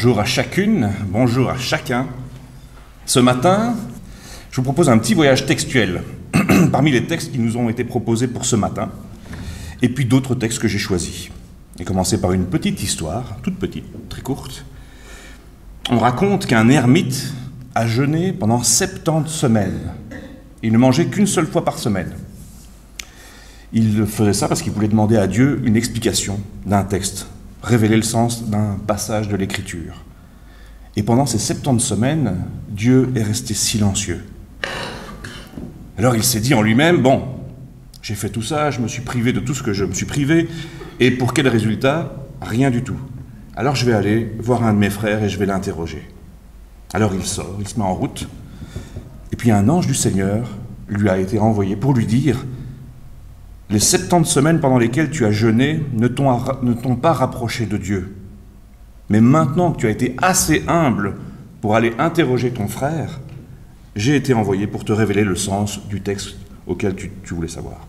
Bonjour à chacune, bonjour à chacun. Ce matin, je vous propose un petit voyage textuel parmi les textes qui nous ont été proposés pour ce matin, et puis d'autres textes que j'ai choisis. Et commencer par une petite histoire, toute petite, très courte. On raconte qu'un ermite a jeûné pendant 70 semaines. Il ne mangeait qu'une seule fois par semaine. Il faisait ça parce qu'il voulait demander à Dieu une explication d'un texte, révéler le sens d'un passage de l'Écriture. Et pendant ces 70 semaines, Dieu est resté silencieux. Alors il s'est dit en lui-même, bon, j'ai fait tout ça, je me suis privé de tout ce que je me suis privé, et pour quel résultat? Rien du tout. Alors je vais aller voir un de mes frères et je vais l'interroger. Alors il sort, il se met en route, et puis un ange du Seigneur lui a été envoyé pour lui dire: les 70 semaines pendant lesquelles tu as jeûné ne t'ont pas rapproché de Dieu. Mais maintenant que tu as été assez humble pour aller interroger ton frère, j'ai été envoyé pour te révéler le sens du texte auquel tu voulais savoir.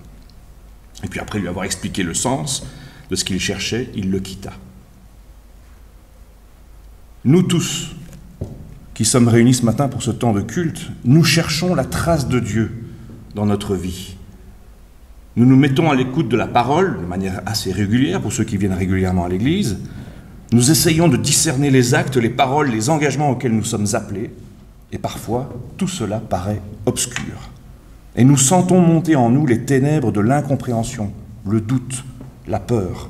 Et puis après lui avoir expliqué le sens de ce qu'il cherchait, il le quitta. Nous tous, qui sommes réunis ce matin pour ce temps de culte, nous cherchons la trace de Dieu dans notre vie. Nous nous mettons à l'écoute de la parole de manière assez régulière, pour ceux qui viennent régulièrement à l'église. Nous essayons de discerner les actes, les paroles, les engagements auxquels nous sommes appelés. Et parfois, tout cela paraît obscur. Et nous sentons monter en nous les ténèbres de l'incompréhension, le doute, la peur.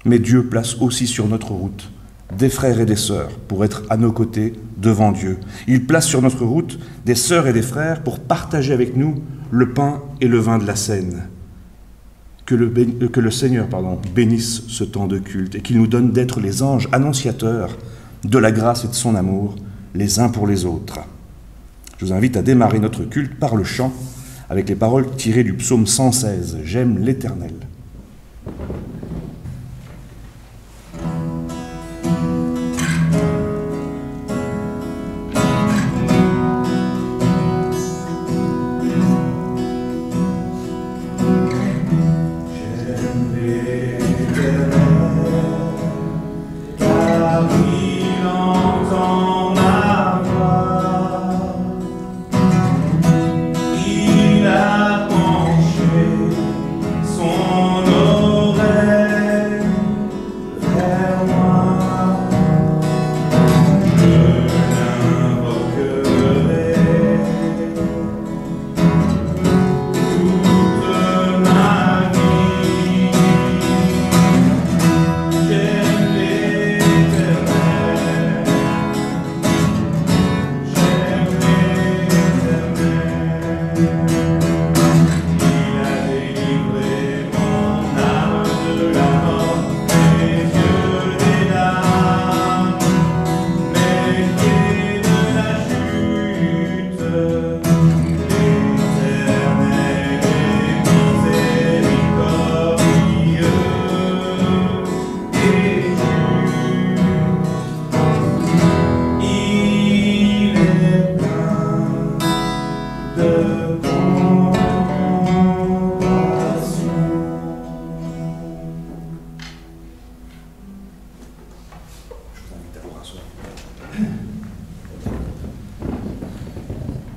Mais Dieu place aussi sur notre route des frères et des sœurs pour être à nos côtés devant Dieu. Il place sur notre route des sœurs et des frères pour partager avec nous le pain et le vin de la scène. Que le Seigneur bénisse ce temps de culte et qu'il nous donne d'être les anges annonciateurs de la grâce et de son amour les uns pour les autres. Je vous invite à démarrer notre culte par le chant avec les paroles tirées du psaume 116, « J'aime l'Éternel ».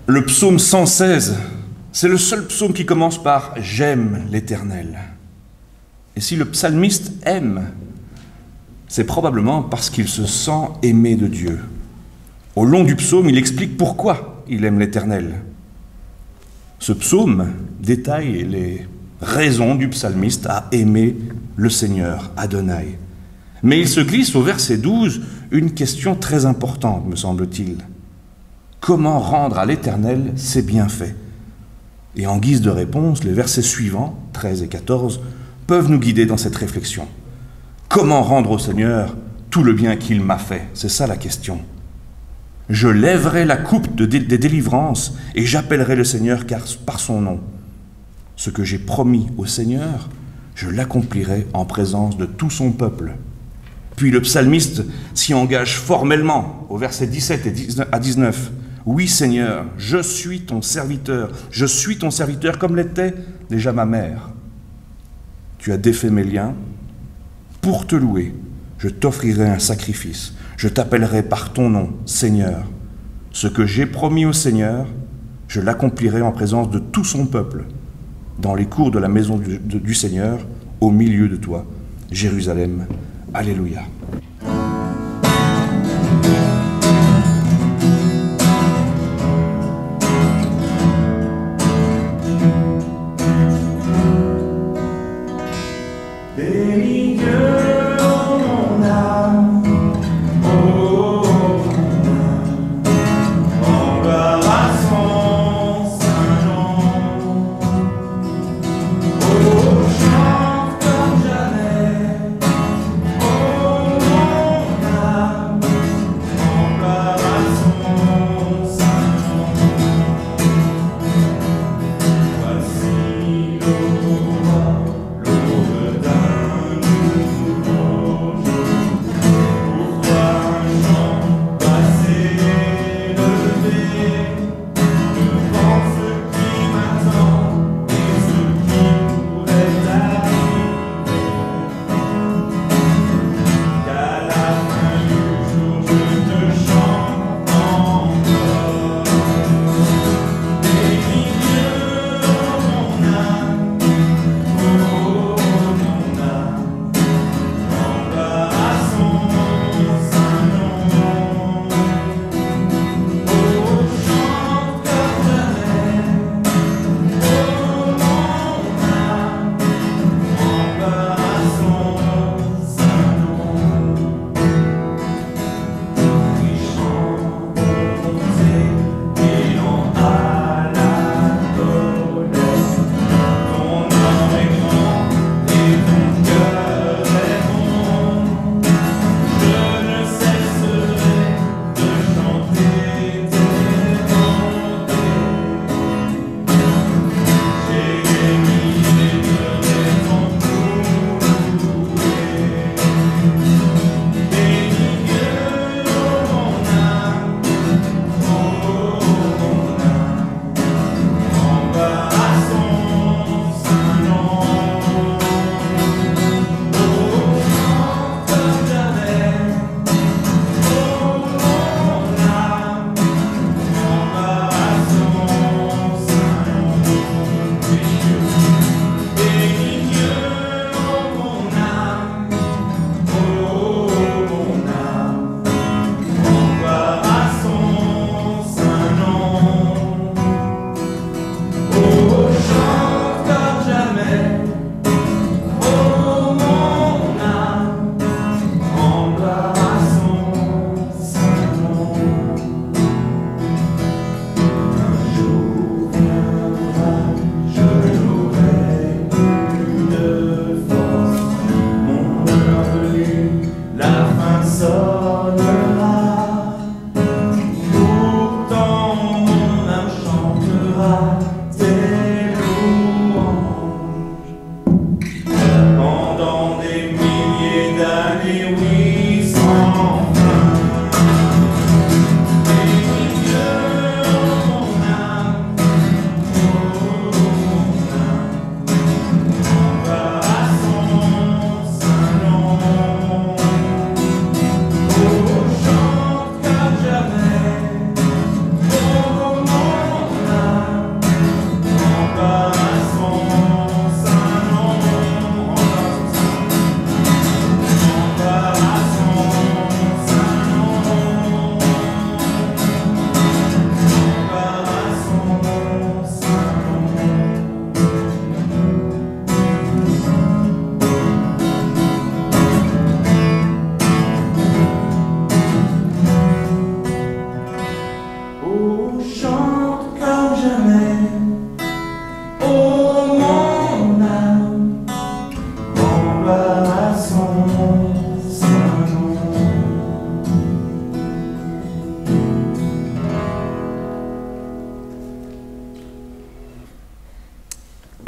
Le psaume 116, c'est le seul psaume qui commence par « J'aime l'Éternel ». Et si le psalmiste aime, c'est probablement parce qu'il se sent aimé de Dieu. Au long du psaume, il explique pourquoi il aime l'Éternel. Ce psaume détaille les raisons du psalmiste à aimer le Seigneur, Adonai. Mais il se glisse au verset 12 une question très importante, me semble-t-il. Comment rendre à l'Éternel ses bienfaits? Et en guise de réponse, les versets suivants, 13 et 14, peuvent nous guider dans cette réflexion. Comment rendre au Seigneur tout le bien qu'il m'a fait? C'est ça la question. Je lèverai la coupe des délivrances et j'appellerai le Seigneur par son nom. Ce que j'ai promis au Seigneur, je l'accomplirai en présence de tout son peuple. Puis le psalmiste s'y engage formellement au verset 17 à 19. Oui Seigneur, je suis ton serviteur comme l'était déjà ma mère. Tu as défait mes liens pour te louer. je t'offrirai un sacrifice, je t'appellerai par ton nom, Seigneur. Ce que j'ai promis au Seigneur, je l'accomplirai en présence de tout son peuple, dans les cours de la maison du Seigneur, au milieu de toi, Jérusalem. Alléluia.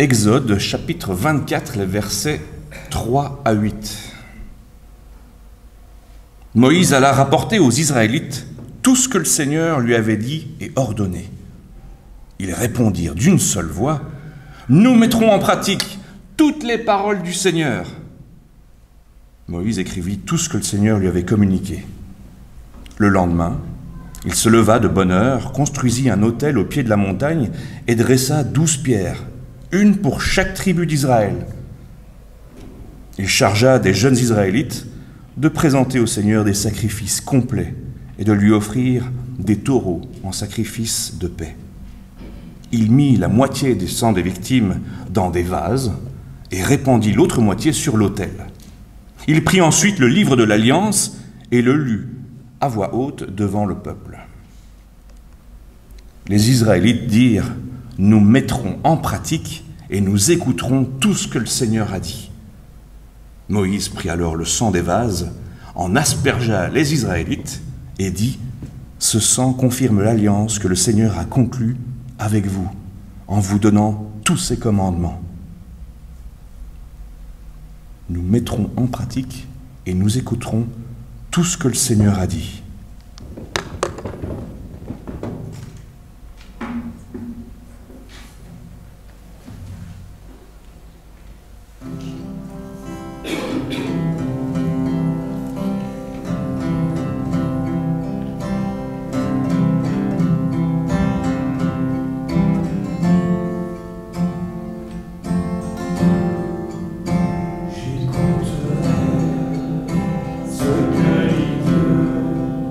Exode chapitre 24, les versets 3 à 8. Moïse alla rapporter aux Israélites tout ce que le Seigneur lui avait dit et ordonné. Ils répondirent d'une seule voix, « Nous mettrons en pratique toutes les paroles du Seigneur. » Moïse écrivit tout ce que le Seigneur lui avait communiqué. Le lendemain, il se leva de bonne heure, construisit un autel au pied de la montagne et dressa 12 pierres, une pour chaque tribu d'Israël. Il chargea des jeunes Israélites de présenter au Seigneur des sacrifices complets et de lui offrir des taureaux en sacrifice de paix. Il mit la moitié des sangs des victimes dans des vases et répandit l'autre moitié sur l'autel. Il prit ensuite le livre de l'Alliance et le lut à voix haute devant le peuple. Les Israélites dirent « Nous mettrons en pratique et nous écouterons tout ce que le Seigneur a dit. » Moïse prit alors le sang des vases, en aspergea les Israélites et dit « Ce sang confirme l'alliance que le Seigneur a conclue avec vous, en vous donnant tous ses commandements. Nous mettrons en pratique et nous écouterons tout ce que le Seigneur a dit. » Ce que dit Dieu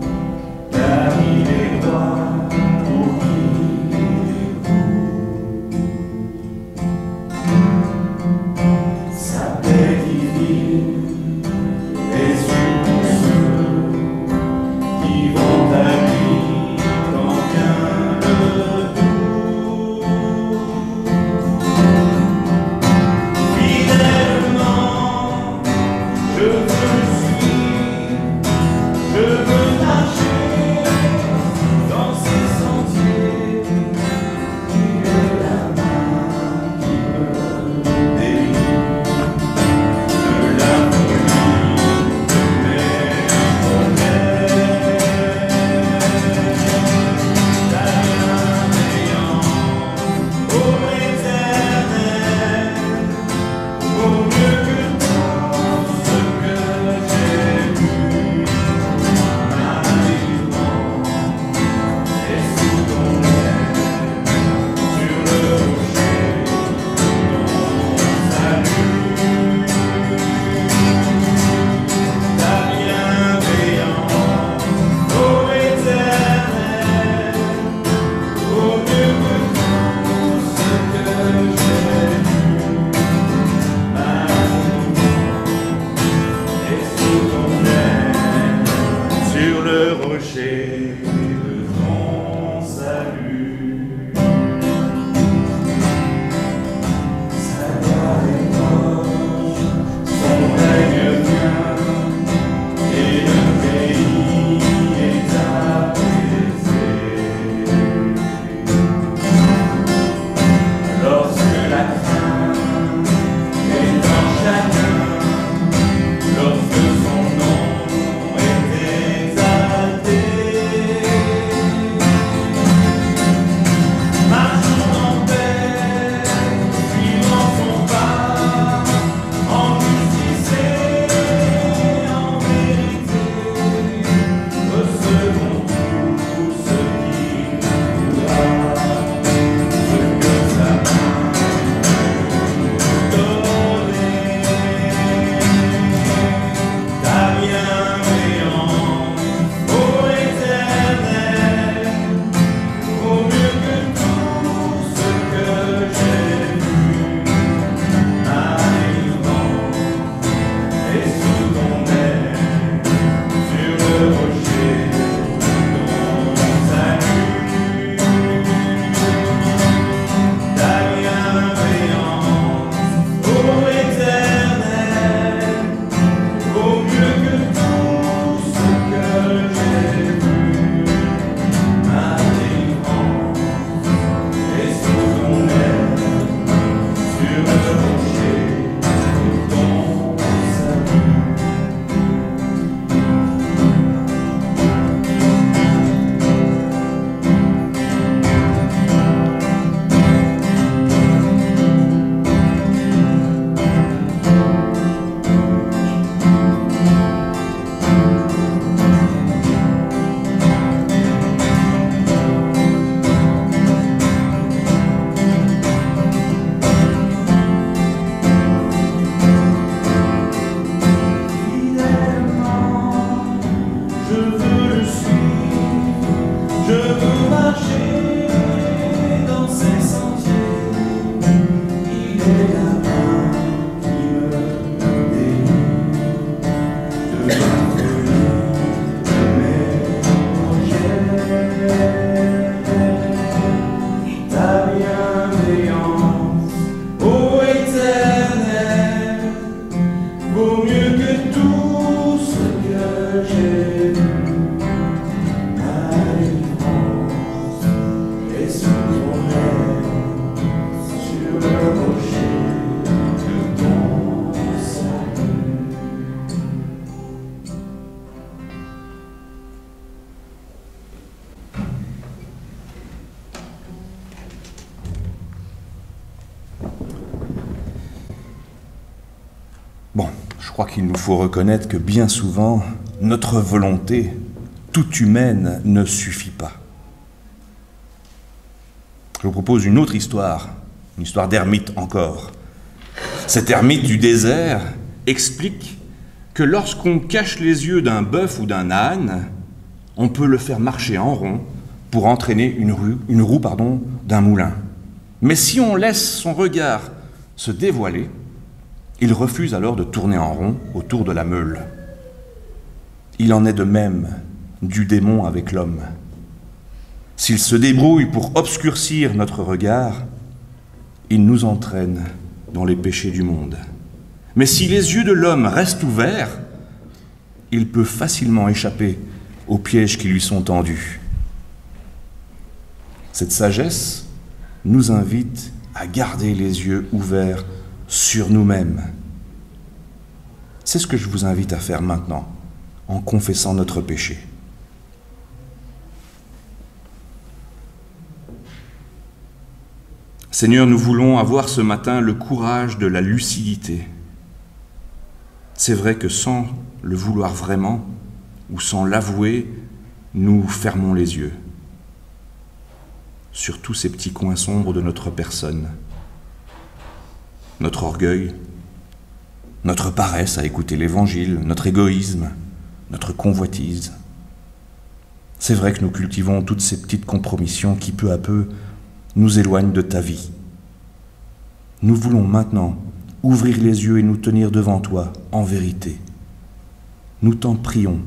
Bon, je crois qu'il nous faut reconnaître que bien souvent, notre volonté, toute humaine, ne suffit pas. Je vous propose une autre histoire, une histoire d'ermite encore. Cet ermite du désert explique que lorsqu'on cache les yeux d'un bœuf ou d'un âne, on peut le faire marcher en rond pour entraîner une roue d'un moulin. Mais si on laisse son regard se dévoiler, il refuse alors de tourner en rond autour de la meule. Il en est de même du démon avec l'homme. S'il se débrouille pour obscurcir notre regard, il nous entraîne dans les péchés du monde. Mais si les yeux de l'homme restent ouverts, il peut facilement échapper aux pièges qui lui sont tendus. Cette sagesse nous invite à garder les yeux ouverts sur nous-mêmes. C'est ce que je vous invite à faire maintenant, en confessant notre péché. Seigneur, nous voulons avoir ce matin le courage de la lucidité. C'est vrai que sans le vouloir vraiment, ou sans l'avouer, nous fermons les yeux sur tous ces petits coins sombres de notre personne. Notre orgueil, notre paresse à écouter l'Évangile, notre égoïsme, notre convoitise. C'est vrai que nous cultivons toutes ces petites compromissions qui, peu à peu, nous éloignent de ta vie. Nous voulons maintenant ouvrir les yeux et nous tenir devant toi en vérité. Nous t'en prions,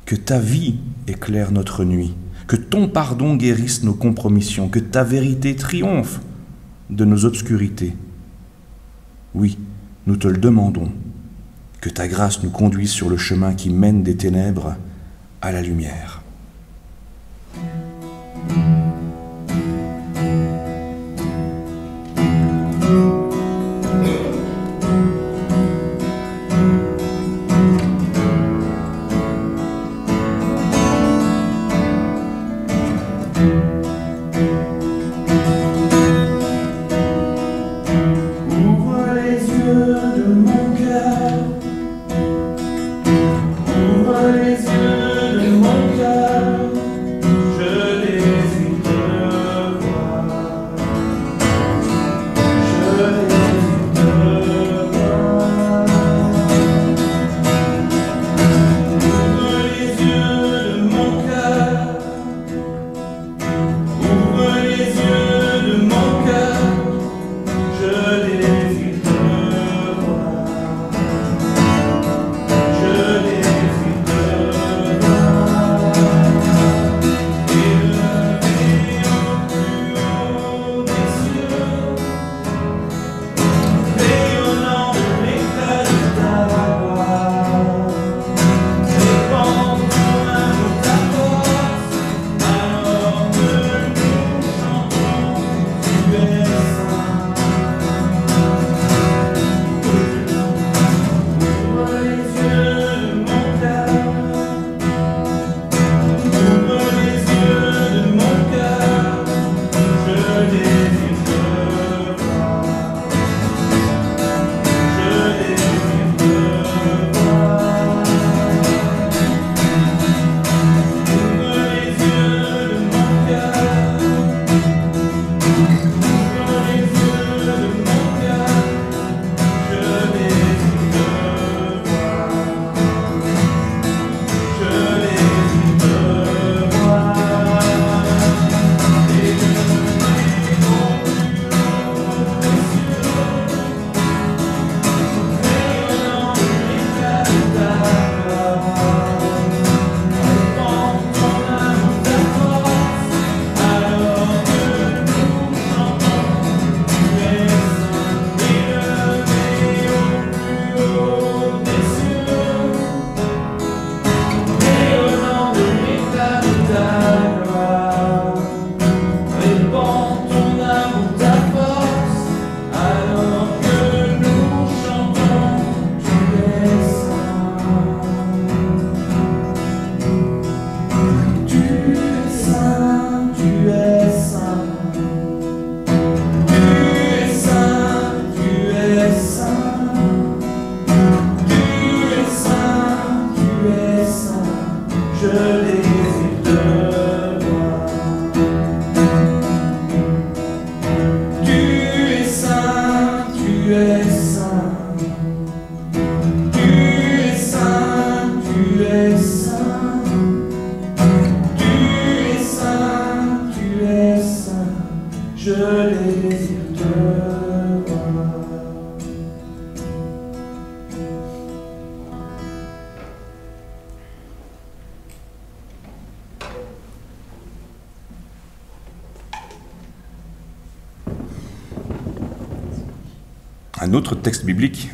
que ta vie éclaire notre nuit, que ton pardon guérisse nos compromissions, que ta vérité triomphe de nos obscurités. Oui, nous te le demandons, que ta grâce nous conduise sur le chemin qui mène des ténèbres à la lumière. un autre texte biblique,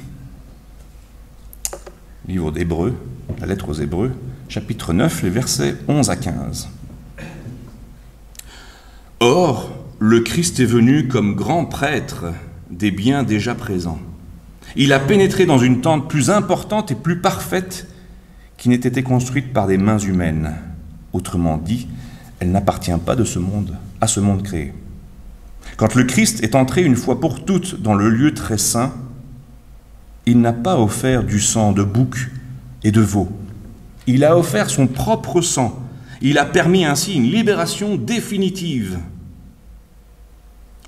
livre d'Hébreux, la lettre aux Hébreux, chapitre 9, les versets 11 à 15. Or, le Christ est venu comme grand prêtre des biens déjà présents. Il a pénétré dans une tente plus importante et plus parfaite qui n'ait été construite par des mains humaines. Autrement dit, elle n'appartient pas de ce monde, à ce monde créé. Quand le Christ est entré une fois pour toutes dans le lieu très saint, il n'a pas offert du sang de bouc et de veau. Il a offert son propre sang. Il a permis ainsi une libération définitive.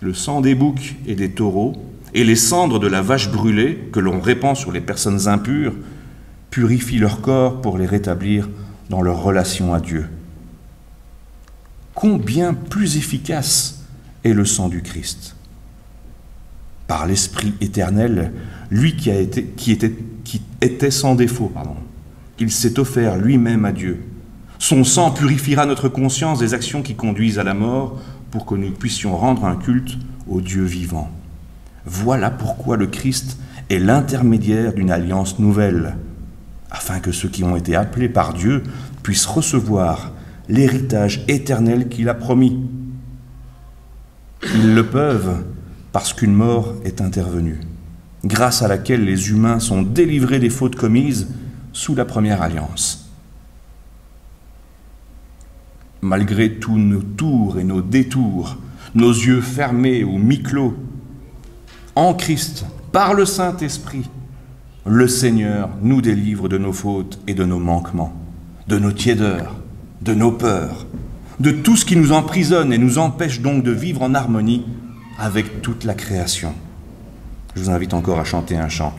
Le sang des boucs et des taureaux et les cendres de la vache brûlée que l'on répand sur les personnes impures purifient leur corps pour les rétablir dans leur relation à Dieu. Combien plus efficace est le sang du Christ. Par l'Esprit éternel, lui qui était sans défaut, il s'est offert lui-même à Dieu. Son sang purifiera notre conscience des actions qui conduisent à la mort pour que nous puissions rendre un culte au Dieu vivant. Voilà pourquoi le Christ est l'intermédiaire d'une alliance nouvelle, afin que ceux qui ont été appelés par Dieu puissent recevoir l'héritage éternel qu'il a promis. Ils le peuvent parce qu'une mort est intervenue, grâce à laquelle les humains sont délivrés des fautes commises sous la première alliance. Malgré tous nos tours et nos détours, nos yeux fermés ou mi-clos, en Christ, par le Saint-Esprit, le Seigneur nous délivre de nos fautes et de nos manquements, de nos tiédeurs, de nos peurs, de tout ce qui nous emprisonne et nous empêche donc de vivre en harmonie avec toute la création. Je vous invite encore à chanter un chant.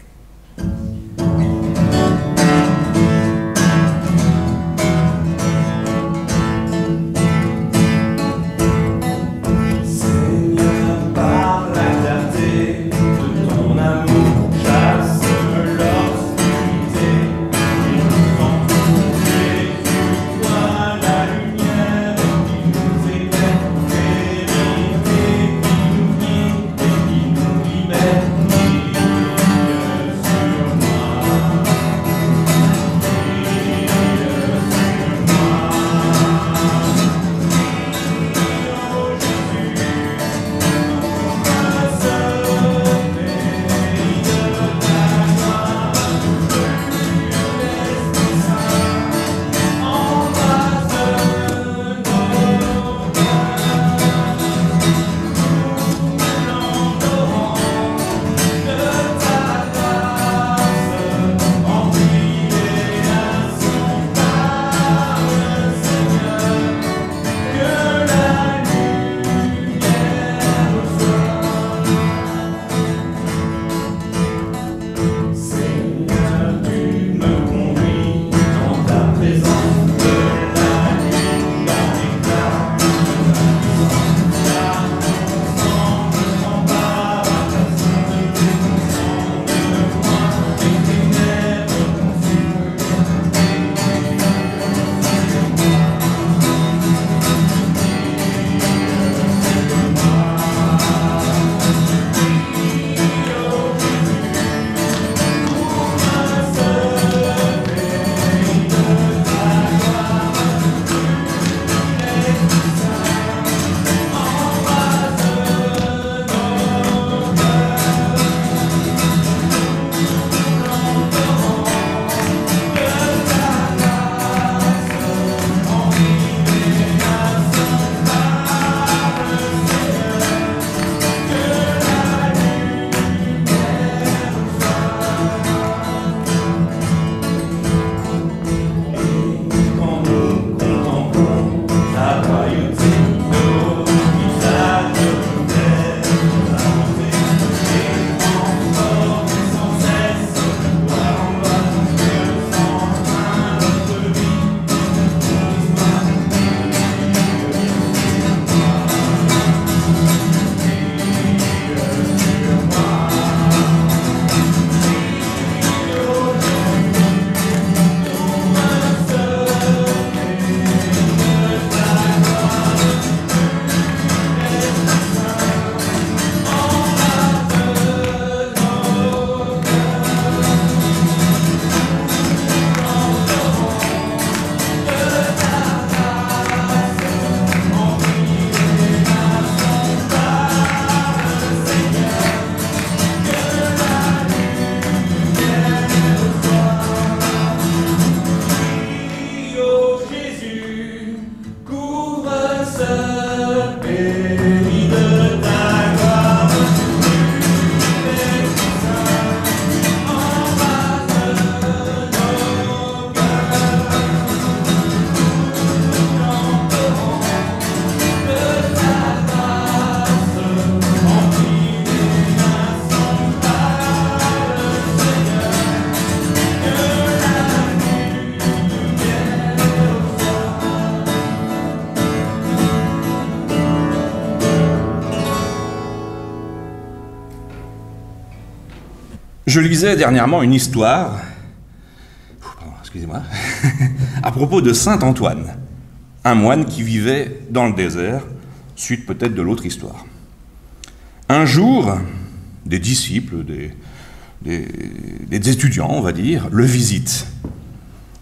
Je lisais dernièrement une histoire, excusez-moi, à propos de saint Antoine, un moine qui vivait dans le désert, suite peut-être de l'autre histoire. Un jour, des disciples, des étudiants, on va dire, le visitent.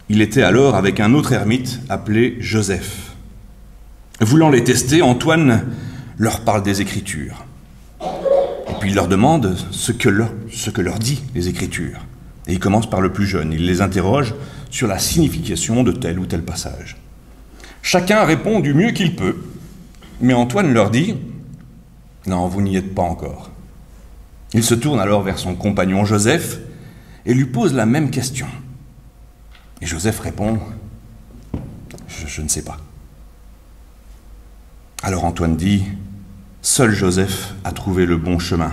Il était alors avec un autre ermite appelé Joseph. Voulant les tester, Antoine leur parle des Écritures. Et puis il leur demande ce que leur dit les Écritures. Et il commence par le plus jeune. Il les interroge sur la signification de tel ou tel passage. Chacun répond du mieux qu'il peut. Mais Antoine leur dit « Non, vous n'y êtes pas encore ». Il se tourne alors vers son compagnon Joseph et lui pose la même question. Et Joseph répond « Je ne sais pas ». Alors Antoine dit « Seul Joseph a trouvé le bon chemin,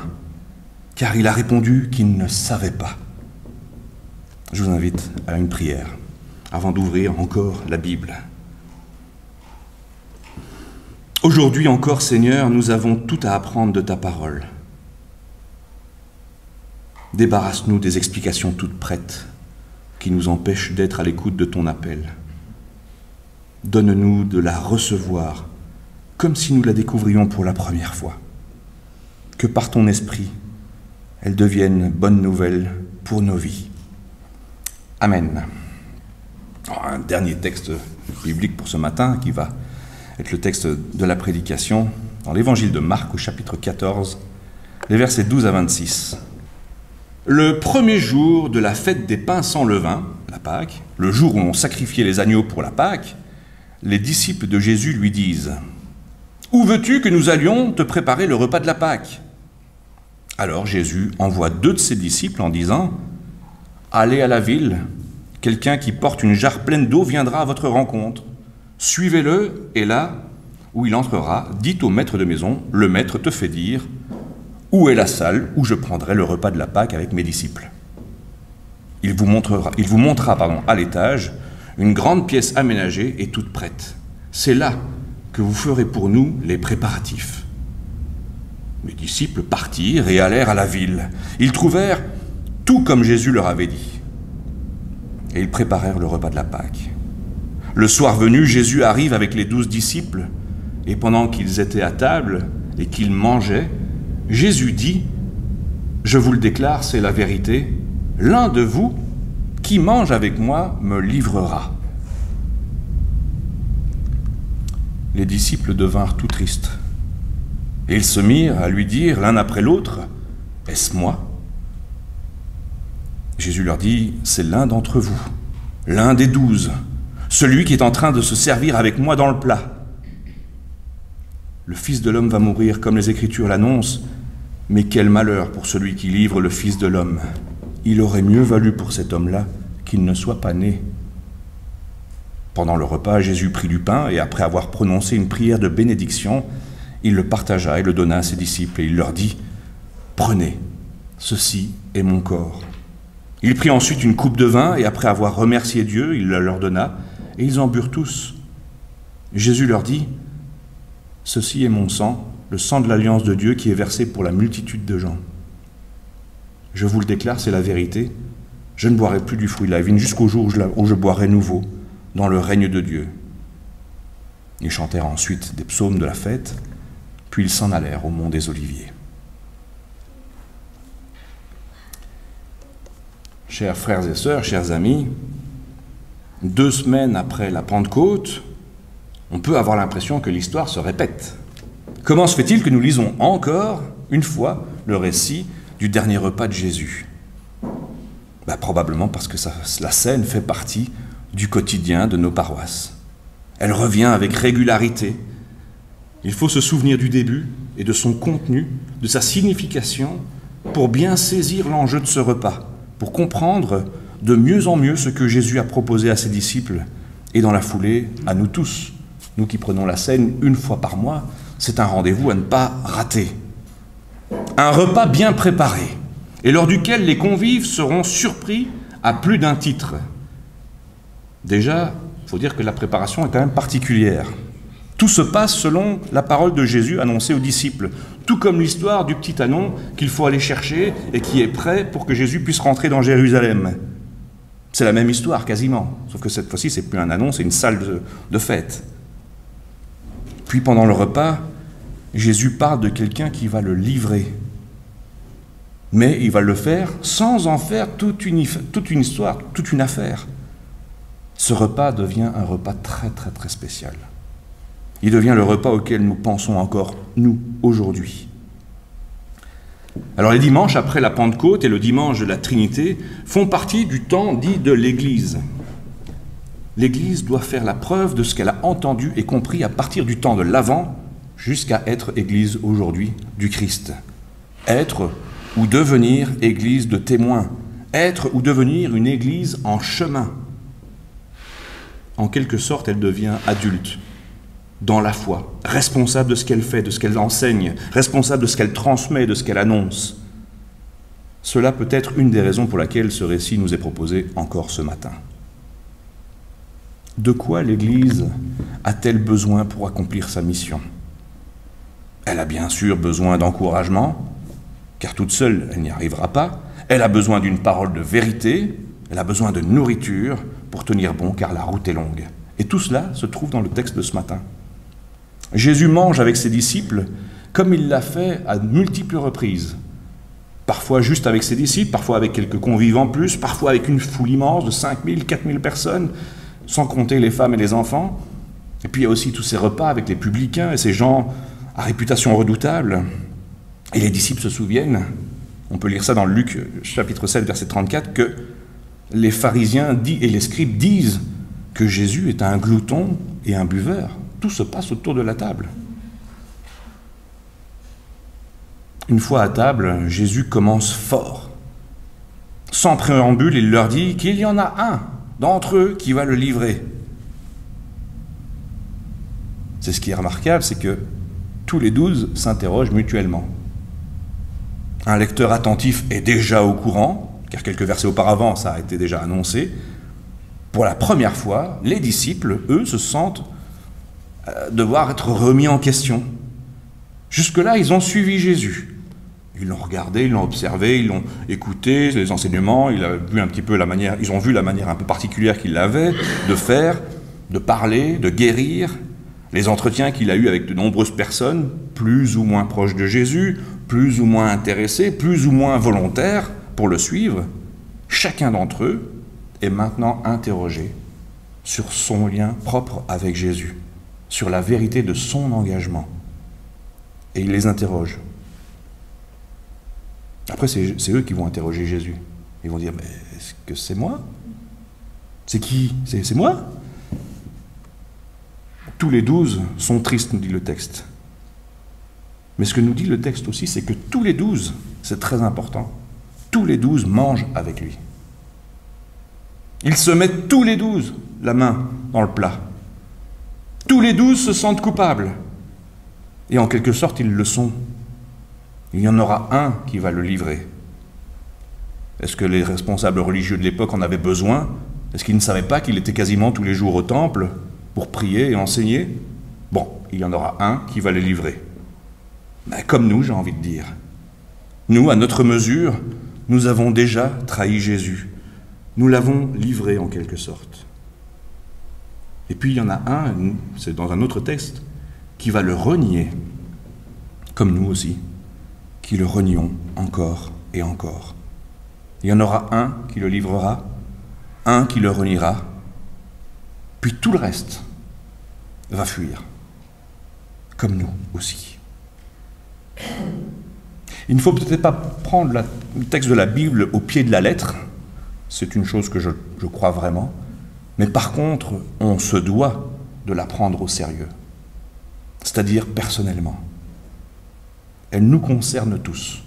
car il a répondu qu'il ne savait pas ». Je vous invite à une prière avant d'ouvrir encore la Bible. Aujourd'hui encore, Seigneur, nous avons tout à apprendre de ta parole. Débarrasse-nous des explications toutes prêtes qui nous empêchent d'être à l'écoute de ton appel. Donne-nous de la recevoir comme si nous la découvrions pour la première fois. Que par ton esprit, elle devienne bonne nouvelle pour nos vies. Amen. Un dernier texte biblique pour ce matin qui va être le texte de la prédication dans l'évangile de Marc au chapitre 14, les versets 12 à 26. Le premier jour de la fête des pains sans levain, la Pâque, le jour où l'on sacrifiait les agneaux pour la Pâque, les disciples de Jésus lui disent « Où veux-tu que nous allions te préparer le repas de la Pâque ?» Alors Jésus envoie 2 de ses disciples en disant « Allez à la ville, quelqu'un qui porte une jarre pleine d'eau viendra à votre rencontre. Suivez-le, et là où il entrera, dites au maître de maison, le maître te fait dire « Où est la salle où je prendrai le repas de la Pâque avec mes disciples ?» Il vous montrera à l'étage une grande pièce aménagée et toute prête. C'est là que vous ferez pour nous les préparatifs. Les disciples partirent et allèrent à la ville. Ils trouvèrent tout comme Jésus leur avait dit. Et ils préparèrent le repas de la Pâque. Le soir venu, Jésus arrive avec les 12 disciples, et pendant qu'ils étaient à table et qu'ils mangeaient, Jésus dit, je vous le déclare, c'est la vérité, l'un de vous qui mange avec moi me livrera. Les disciples devinrent tout tristes, et ils se mirent à lui dire l'un après l'autre, est-ce moi ? Jésus leur dit, c'est l'un d'entre vous, l'un des 12, celui qui est en train de se servir avec moi dans le plat. Le Fils de l'homme va mourir comme les Écritures l'annoncent, mais quel malheur pour celui qui livre le Fils de l'homme. Il aurait mieux valu pour cet homme-là qu'il ne soit pas né. Pendant le repas, Jésus prit du pain et après avoir prononcé une prière de bénédiction, il le partagea et le donna à ses disciples et il leur dit « Prenez, ceci est mon corps. » Il prit ensuite une coupe de vin et après avoir remercié Dieu, il la leur donna et ils en burent tous. Jésus leur dit « Ceci est mon sang, le sang de l'alliance de Dieu qui est versé pour la multitude de gens. Je vous le déclare, c'est la vérité, je ne boirai plus du fruit de la vigne jusqu'au jour où je boirai nouveau dans le règne de Dieu. » Ils chantèrent ensuite des psaumes de la fête, puis ils s'en allèrent au mont des Oliviers. Chers frères et sœurs, chers amis, 2 semaines après la Pentecôte, on peut avoir l'impression que l'histoire se répète. Comment se fait-il que nous lisons encore, une fois, le récit du dernier repas de Jésus ? Probablement parce que la scène fait partie du quotidien de nos paroisses. Elle revient avec régularité. Il faut se souvenir du début et de son contenu, de sa signification, pour bien saisir l'enjeu de ce repas, pour comprendre de mieux en mieux ce que Jésus a proposé à ses disciples et dans la foulée à nous tous. Nous qui prenons la scène une fois par mois, c'est un rendez-vous à ne pas rater. Un repas bien préparé et lors duquel les convives seront surpris à plus d'un titre. Déjà, il faut dire que la préparation est quand même particulière. Tout se passe selon la parole de Jésus annoncée aux disciples. Tout comme l'histoire du petit ânon qu'il faut aller chercher et qui est prêt pour que Jésus puisse rentrer dans Jérusalem. C'est la même histoire quasiment, sauf que cette fois-ci c'est plus un ânon, c'est une salle de fête. Puis pendant le repas, Jésus parle de quelqu'un qui va le livrer. Mais il va le faire sans en faire toute une histoire, toute une affaire. Ce repas devient un repas très très très spécial. Il devient le repas auquel nous pensons encore, nous, aujourd'hui. Alors les dimanches après la Pentecôte et le dimanche de la Trinité font partie du temps dit de l'Église. L'Église doit faire la preuve de ce qu'elle a entendu et compris à partir du temps de l'Avent jusqu'à être Église aujourd'hui du Christ. Être ou devenir Église de témoins. Être ou devenir une Église en chemin. En quelque sorte, elle devient adulte dans la foi, responsable de ce qu'elle fait, de ce qu'elle enseigne, responsable de ce qu'elle transmet, de ce qu'elle annonce. Cela peut être une des raisons pour laquelle ce récit nous est proposé encore ce matin. De quoi l'Église a-t-elle besoin pour accomplir sa mission? Elle a bien sûr besoin d'encouragement, car toute seule, elle n'y arrivera pas. Elle a besoin d'une parole de vérité, elle a besoin de nourriture pour tenir bon, car la route est longue. Et tout cela se trouve dans le texte de ce matin. Jésus mange avec ses disciples comme il l'a fait à multiples reprises. Parfois juste avec ses disciples, parfois avec quelques convives en plus, parfois avec une foule immense de 5000, 4000 personnes, sans compter les femmes et les enfants. Et puis il y a aussi tous ces repas avec les publicains et ces gens à réputation redoutable. Et les disciples se souviennent, on peut lire ça dans Luc chapitre 7, verset 34, que les pharisiens et les scribes disent que Jésus est un glouton et un buveur. Tout se passe autour de la table. Une fois à table, Jésus commence fort. Sans préambule, il leur dit qu'il y en a un d'entre eux qui va le livrer. C'est ce qui est remarquable, c'est que tous les 12 s'interrogent mutuellement. Un lecteur attentif est déjà au courant, car quelques versets auparavant, ça a été déjà annoncé. Pour la première fois, les disciples, eux, se sentent devoir être remis en question. Jusque-là, ils ont suivi Jésus. Ils l'ont regardé, ils l'ont observé, ils l'ont écouté, les enseignements, ils ont vu un petit peu la manière un peu particulière qu'il avait de faire, de parler, de guérir, les entretiens qu'il a eus avec de nombreuses personnes, plus ou moins proches de Jésus, plus ou moins intéressées, plus ou moins volontaires pour le suivre. Chacun d'entre eux est maintenant interrogé sur son lien propre avec Jésus, sur la vérité de son engagement. Et il les interroge. Après, c'est eux qui vont interroger Jésus. Ils vont dire, mais est-ce que c'est moi? C'est qui? C'est moi? Tous les 12 sont tristes, nous dit le texte. Mais ce que nous dit le texte aussi, c'est que tous les 12, c'est très important, tous les 12 mangent avec lui. Ils se mettent tous les 12 la main dans le plat. Tous les 12 se sentent coupables. Et en quelque sorte, ils le sont. Il y en aura un qui va le livrer. Est-ce que les responsables religieux de l'époque en avaient besoin? Est-ce qu'ils ne savaient pas qu'il était quasiment tous les jours au temple pour prier et enseigner? Bon, il y en aura un qui va les livrer. Ben, comme nous, j'ai envie de dire. Nous, à notre mesure, nous avons déjà trahi Jésus. Nous l'avons livré en quelque sorte. Et puis il y en a un, c'est dans un autre texte, qui va le renier, comme nous aussi, qui le renions encore et encore. Il y en aura un qui le livrera, un qui le reniera, puis tout le reste va fuir, comme nous aussi. Il ne faut peut-être pas prendre le texte de la Bible au pied de la lettre, c'est une chose que je crois vraiment, mais par contre, on se doit de la prendre au sérieux, c'est-à-dire personnellement. Elle nous concerne tous.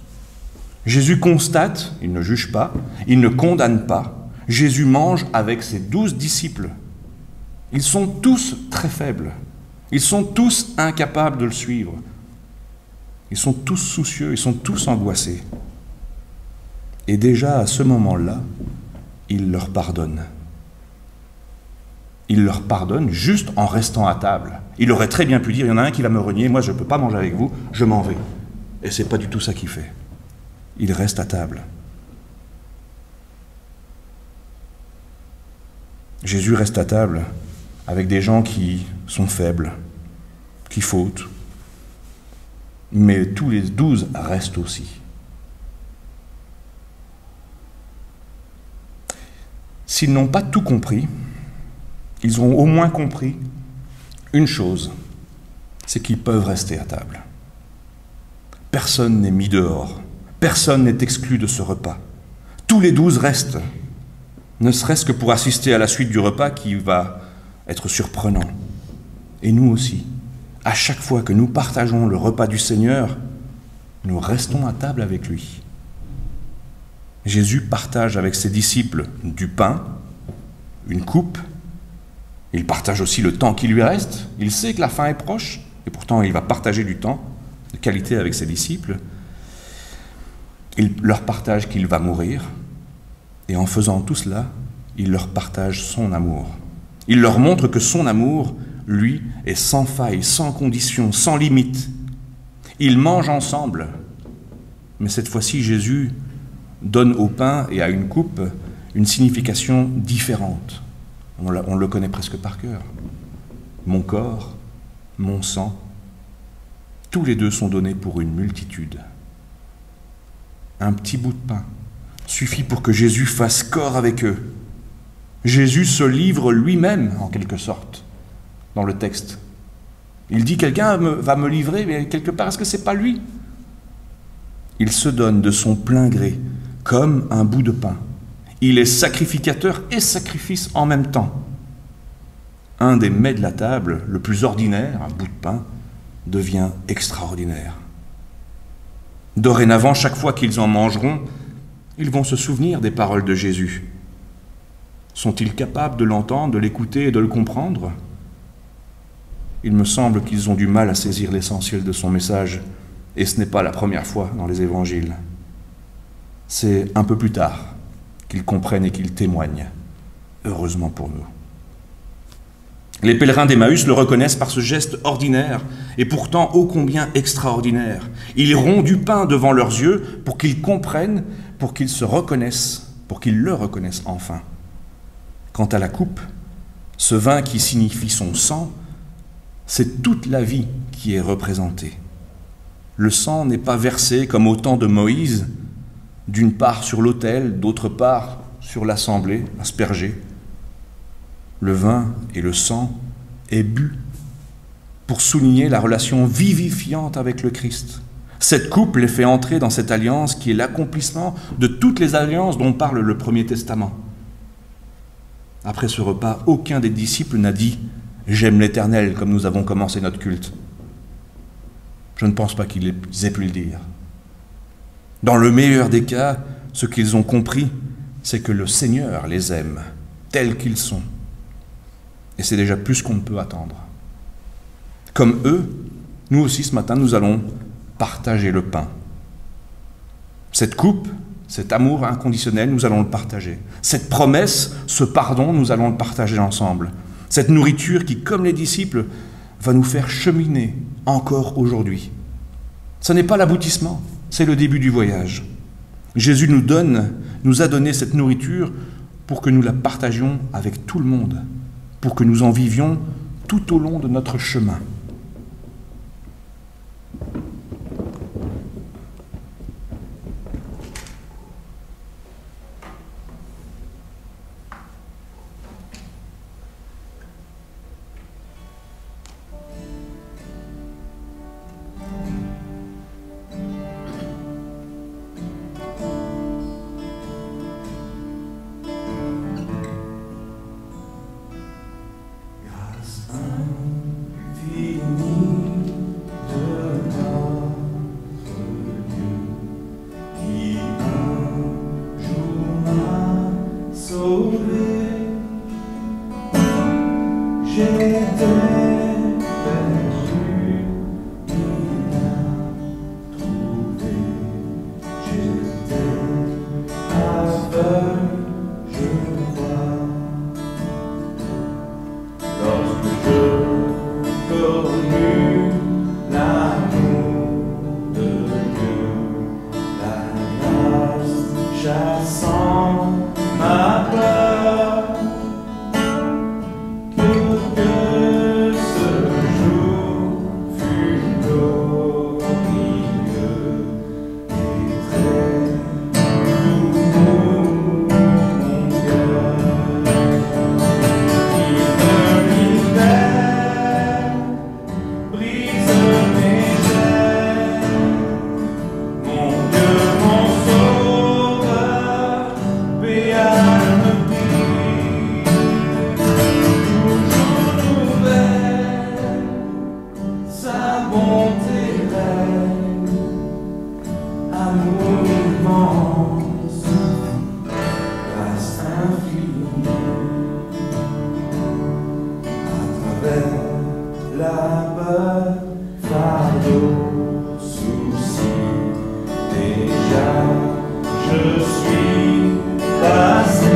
Jésus constate, il ne juge pas, il ne condamne pas. Jésus mange avec ses 12 disciples. Ils sont tous très faibles. Ils sont tous incapables de le suivre. Ils sont tous soucieux, ils sont tous angoissés. Et déjà à ce moment-là, il leur pardonne. Il leur pardonne juste en restant à table. Il aurait très bien pu dire, il y en a un qui va me renier, moi je ne peux pas manger avec vous, je m'en vais. Et ce n'est pas du tout ça qu'il fait. Il reste à table. Jésus reste à table avec des gens qui sont faibles, qui fautent. Mais tous les 12 restent aussi. S'ils n'ont pas tout compris, ils ont au moins compris une chose, c'est qu'ils peuvent rester à table. Personne n'est mis dehors, personne n'est exclu de ce repas. Tous les 12 restent, ne serait-ce que pour assister à la suite du repas qui va être surprenant. Et nous aussi, à chaque fois que nous partageons le repas du Seigneur, nous restons à table avec lui. Jésus partage avec ses disciples du pain, une coupe. Il partage aussi le temps qui lui reste. Il sait que la fin est proche, et pourtant il va partager du temps de qualité avec ses disciples. Il leur partage qu'il va mourir, et en faisant tout cela, il leur partage son amour. Il leur montre que son amour, lui, est sans faille, sans condition, sans limite. Ils mangent ensemble, mais cette fois-ci, Jésus donne au pain et à une coupe une signification différente. On le connaît presque par cœur. Mon corps, mon sang, tous les deux sont donnés pour une multitude. Un petit bout de pain suffit pour que Jésus fasse corps avec eux. Jésus se livre lui-même, en quelque sorte, dans le texte. Il dit, quelqu'un va me livrer, mais quelque part, est-ce que ce n'est pas lui? Il se donne de son plein gré, comme un bout de pain. Il est sacrificateur et sacrifice en même temps. Un des mets de la table, le plus ordinaire, un bout de pain, devient extraordinaire. Dorénavant, chaque fois qu'ils en mangeront, ils vont se souvenir des paroles de Jésus. Sont-ils capables de l'entendre, de l'écouter et de le comprendre? Il me semble qu'ils ont du mal à saisir l'essentiel de son message, et ce n'est pas la première fois dans les évangiles. C'est un peu plus tard qu'ils comprennent et qu'ils témoignent, heureusement pour nous. Les pèlerins d'Emmaüs le reconnaissent par ce geste ordinaire, et pourtant ô combien extraordinaire. Ils rompt du pain devant leurs yeux pour qu'ils comprennent, pour qu'ils se reconnaissent, pour qu'ils le reconnaissent enfin. Quant à la coupe, ce vin qui signifie son sang, c'est toute la vie qui est représentée. Le sang n'est pas versé comme au temps de Moïse, d'une part sur l'autel, d'autre part sur l'assemblée, aspergé. Le vin et le sang est bu pour souligner la relation vivifiante avec le Christ. Cette coupe les fait entrer dans cette alliance qui est l'accomplissement de toutes les alliances dont parle le Premier Testament. Après ce repas, aucun des disciples n'a dit « J'aime l'Éternel » comme nous avons commencé notre culte. Je ne pense pas qu'ils aient pu le dire. Dans le meilleur des cas, ce qu'ils ont compris, c'est que le Seigneur les aime, tels qu'ils sont. Et c'est déjà plus qu'on ne peut attendre. Comme eux, nous aussi ce matin, nous allons partager le pain. Cette coupe, cet amour inconditionnel, nous allons le partager. Cette promesse, ce pardon, nous allons le partager ensemble. Cette nourriture qui, comme les disciples, va nous faire cheminer encore aujourd'hui. Ce n'est pas l'aboutissement, c'est le début du voyage. Jésus nous a donné cette nourriture pour que nous la partagions avec tout le monde, pour que nous en vivions tout au long de notre chemin. À travers la peur, fardeau, souci, déjà je suis passé.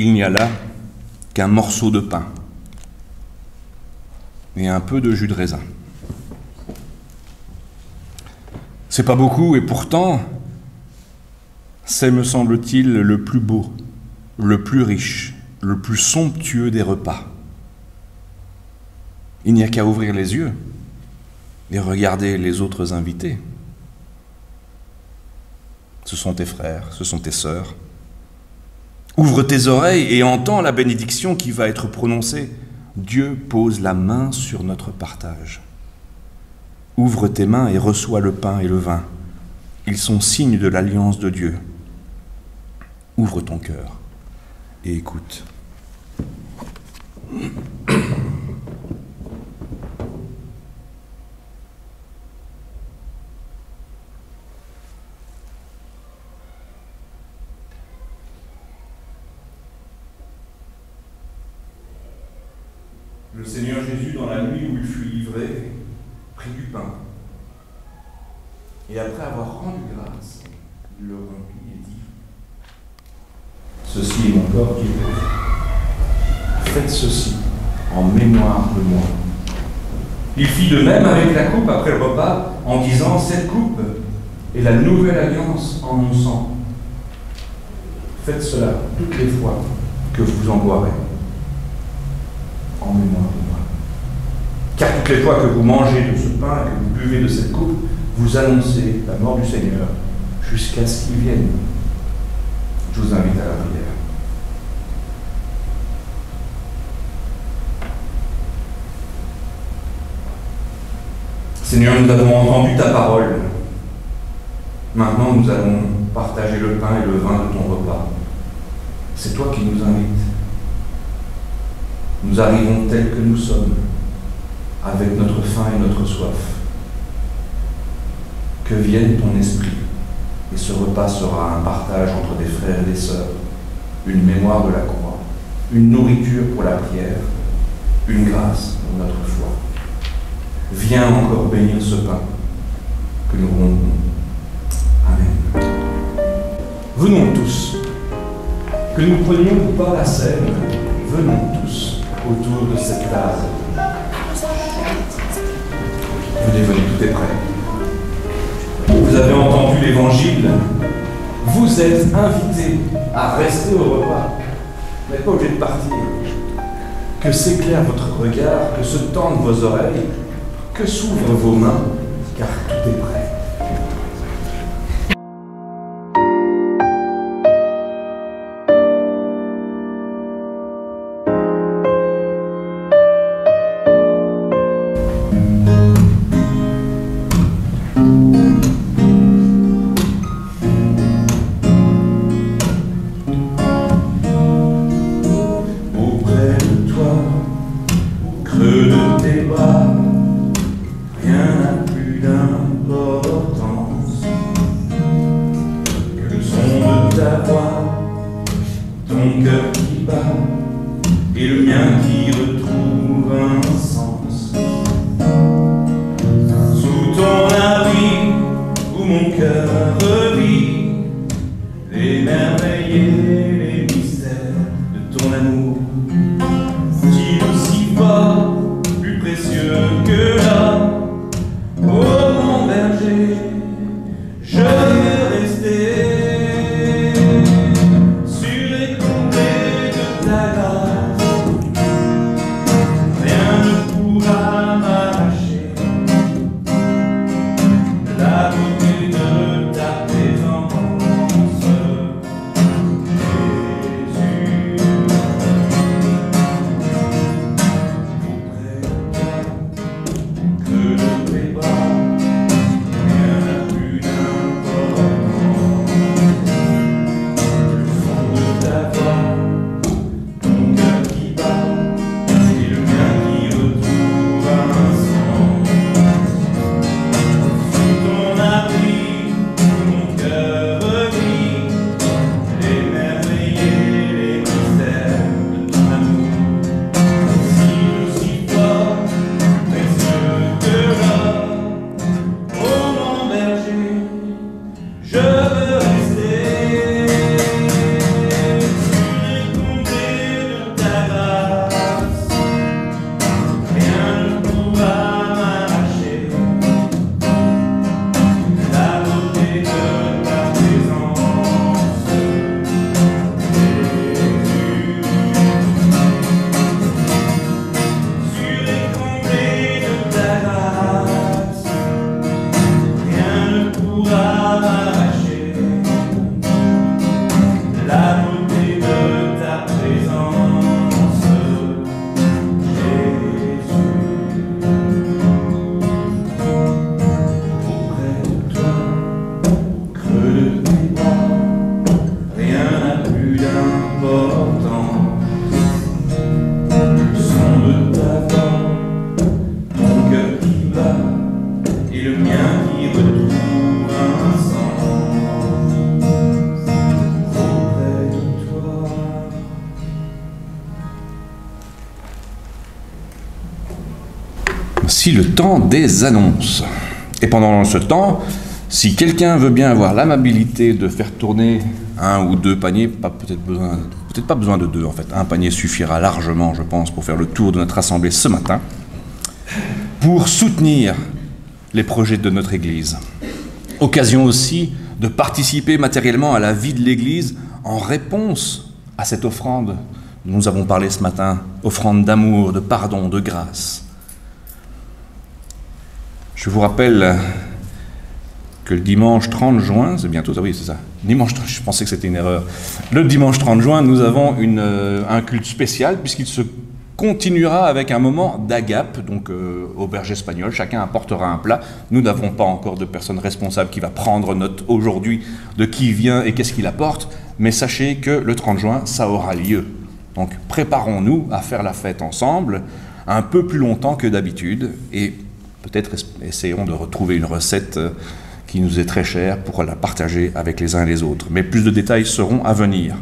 Il n'y a là qu'un morceau de pain et un peu de jus de raisin. C'est pas beaucoup et pourtant, c'est, me semble-t-il, le plus beau, le plus riche, le plus somptueux des repas. Il n'y a qu'à ouvrir les yeux et regarder les autres invités. Ce sont tes frères, ce sont tes sœurs. Ouvre tes oreilles et entends la bénédiction qui va être prononcée. Dieu pose la main sur notre partage. Ouvre tes mains et reçois le pain et le vin. Ils sont signes de l'alliance de Dieu. Ouvre ton cœur et écoute. Le Seigneur Jésus, dans la nuit où il fut livré, prit du pain. Et après avoir rendu grâce, il le rompit et dit : Ceci est mon corps qui est pour vous. Faites ceci en mémoire de moi. Il fit de même avec la coupe après le repas, en disant : Cette coupe est la nouvelle alliance en mon sang. Faites cela toutes les fois que vous en boirez, en mémoire de moi. Car toutes les fois que vous mangez de ce pain et que vous buvez de cette coupe, vous annoncez la mort du Seigneur jusqu'à ce qu'il vienne. Je vous invite à la prière. Seigneur, nous avons entendu ta parole. Maintenant, nous allons partager le pain et le vin de ton repas. C'est toi qui nous invites. Nous arrivons tels que nous sommes, avec notre faim et notre soif. Que vienne ton esprit, et ce repas sera un partage entre des frères et des sœurs, une mémoire de la croix, une nourriture pour la prière, une grâce pour notre foi. Viens encore bénir ce pain que nous rompons. Amen. Venons tous, que nous prenions par la scène, venons tous autour de cette table. Venez, venez, tout est prêt. Vous avez entendu l'évangile. Vous êtes invités à rester au repas. Vous n'êtes pas obligés de partir. Que s'éclaire votre regard, que se tendent vos oreilles, que s'ouvrent vos mains, car tout est prêt. cœur qui bat et le mien qui retrouve un sens. Sous ton abri où mon cœur revit les merveilles et les mystères de ton amour, si doux, si fort, plus précieux que l'or. Oh mon berger, je veux rester sur les combées de ta grâce. Rien ne pourra m'arracher la beauté de ta présence, Jésus. Auprès de toi, que de tes bras, rien n'a plus d'importance. Le son de ta voix, ton cœur qui bat et le mien qui retrouve un sens. Sous ton abri, mon cœur revit les merveilles et les mystères de ton amour, si doux, si fort, précieux que l'or. Oh mon berger, je veux rester sur les combées de ta grâce. Rien ne pourra m'arracher la beauté de ta présence, Jésus. Sur les combées de ta grâce, rien ne pourra m'arracher la beauté de ta présence, Jésus. Auprès de toi, creux de tes bras, rien n'a plus d'importance. Le son de ta voix, ton cœur qui bat et le mien qui retrouve un sens. Auprès de toi. Si le temps des annonces. Et pendant ce temps, si quelqu'un veut bien avoir l'amabilité de faire tourner un ou deux paniers, peut-être pas besoin de deux en fait, un panier suffira largement, je pense, pour faire le tour de notre assemblée ce matin, pour soutenir les projets de notre Église. Occasion aussi de participer matériellement à la vie de l'Église en réponse à cette offrande dont nous avons parlé ce matin, offrande d'amour, de pardon, de grâce. Je vous rappelle que le dimanche 30 juin, c'est bientôt ça, oui c'est ça, dimanche, je pensais que c'était une erreur, le dimanche 30 juin, nous avons un culte spécial puisqu'il se continuera avec un moment d'agape, donc auberge espagnole, chacun apportera un plat. Nous n'avons pas encore de personne responsable qui va prendre note aujourd'hui de qui vient et qu'est-ce qu'il apporte, mais sachez que le 30 juin, ça aura lieu. Donc préparons-nous à faire la fête ensemble, un peu plus longtemps que d'habitude, et peut-être essayons de retrouver une recette qui nous est très chère pour la partager avec les uns et les autres. Mais plus de détails seront à venir.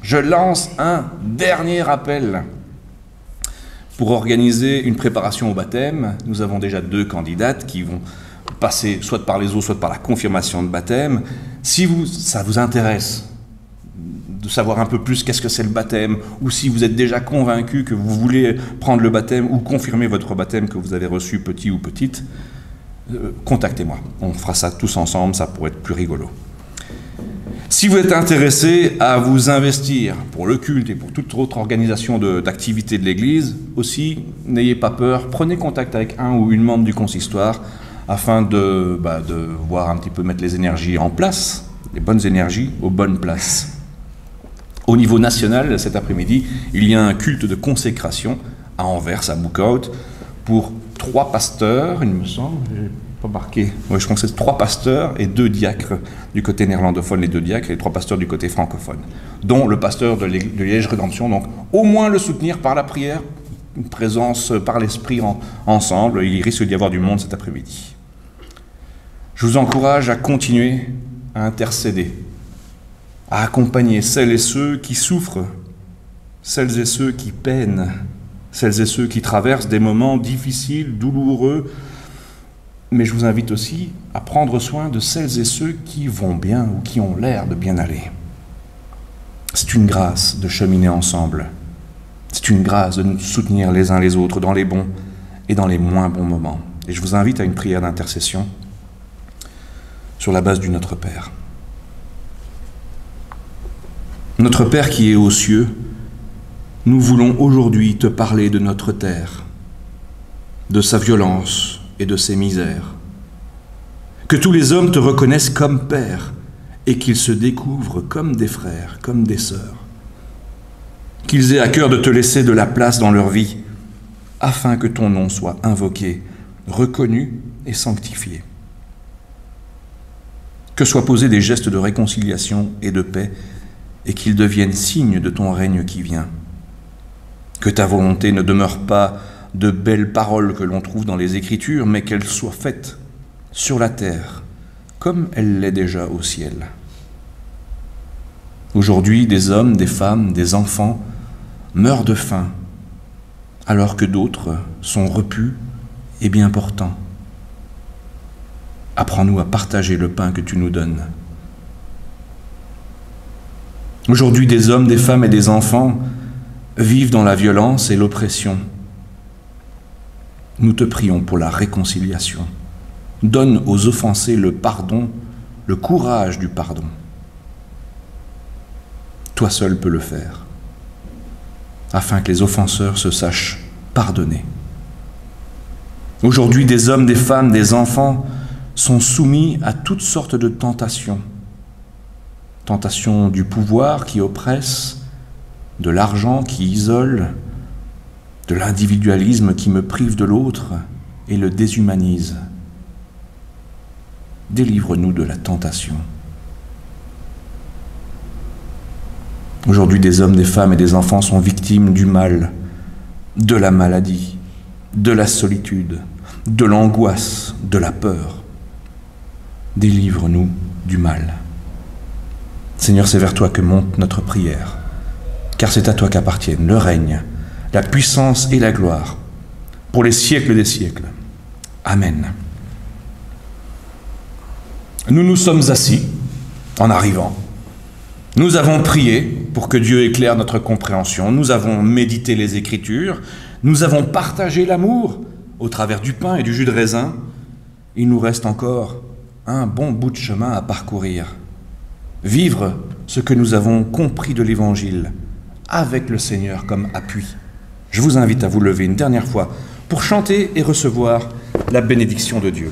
Je lance un dernier appel. Pour organiser une préparation au baptême, nous avons déjà 2 candidates qui vont passer soit par les eaux, soit par la confirmation de baptême. Si ça vous intéresse de savoir un peu plus qu'est-ce que c'est le baptême, ou si vous êtes déjà convaincu que vous voulez prendre le baptême ou confirmer votre baptême que vous avez reçu petit ou petite, contactez-moi. On fera ça tous ensemble, ça pourrait être plus rigolo. Si vous êtes intéressé à vous investir pour le culte et pour toute autre organisation d'activité de l'Église, aussi, n'ayez pas peur, prenez contact avec un ou une membre du consistoire afin de voir un petit peu mettre les énergies en place, les bonnes énergies aux bonnes places. Au niveau national, cet après-midi, il y a un culte de consécration à Anvers, à Boekhout, pour 3 pasteurs, il me semble, j'ai pas marqué, ouais, je pense que c'est 3 pasteurs et 2 diacres du côté néerlandophone, les 2 diacres, et 3 pasteurs du côté francophone, dont le pasteur de Liège Rédemption, donc au moins le soutenir par la prière, une présence par l'esprit ensemble, il risque d'y avoir du monde cet après-midi. Je vous encourage à continuer à intercéder, à accompagner celles et ceux qui souffrent celles et ceux qui peinent, celles et ceux qui traversent des moments difficiles, douloureux, mais je vous invite aussi à prendre soin de celles et ceux qui vont bien ou qui ont l'air de bien aller. C'est une grâce de cheminer ensemble. C'est une grâce de nous soutenir les uns les autres dans les bons et dans les moins bons moments. Et je vous invite à une prière d'intercession sur la base du Notre Père. Notre Père qui est aux cieux, nous voulons aujourd'hui te parler de notre terre, de sa violence et de ses misères. Que tous les hommes te reconnaissent comme Père et qu'ils se découvrent comme des frères, comme des sœurs. Qu'ils aient à cœur de te laisser de la place dans leur vie, afin que ton nom soit invoqué, reconnu et sanctifié. Que soient posés des gestes de réconciliation et de paix, et qu'ils deviennent signes de ton règne qui vient. Que ta volonté ne demeure pas de belles paroles que l'on trouve dans les Écritures, mais qu'elles soient faites sur la terre, comme elle l'est déjà au ciel. Aujourd'hui, des hommes, des femmes, des enfants meurent de faim, alors que d'autres sont repus et bien portants. Apprends-nous à partager le pain que tu nous donnes. Aujourd'hui, des hommes, des femmes et des enfants vivent dans la violence et l'oppression. Nous te prions pour la réconciliation. Donne aux offensés le pardon, le courage du pardon. Toi seul peux le faire, afin que les offenseurs se sachent pardonnés. Aujourd'hui, des hommes, des femmes, des enfants sont soumis à toutes sortes de tentations. Tentation du pouvoir qui oppresse, de l'argent qui isole, de l'individualisme qui me prive de l'autre et le déshumanise. Délivre-nous de la tentation. Aujourd'hui, des hommes, des femmes et des enfants sont victimes du mal, de la maladie, de la solitude, de l'angoisse, de la peur. Délivre-nous du mal. Seigneur, c'est vers toi que monte notre prière, car c'est à toi qu'appartiennent le règne, la puissance et la gloire, pour les siècles des siècles. Amen. Nous nous sommes assis en arrivant. Nous avons prié pour que Dieu éclaire notre compréhension. Nous avons médité les Écritures. Nous avons partagé l'amour au travers du pain et du jus de raisin. Il nous reste encore un bon bout de chemin à parcourir. Vivre ce que nous avons compris de l'Évangile avec le Seigneur comme appui. Je vous invite à vous lever une dernière fois pour chanter et recevoir la bénédiction de Dieu.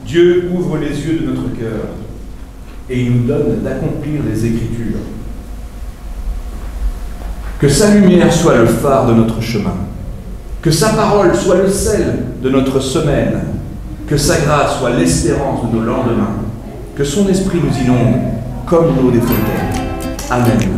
Dieu ouvre les yeux de notre cœur et il nous donne d'accomplir les Écritures. Que sa lumière soit le phare de notre chemin, que sa parole soit le sel de notre semaine, que sa grâce soit l'espérance de nos lendemains, que son esprit nous inonde comme l'eau des fontaines. Amen.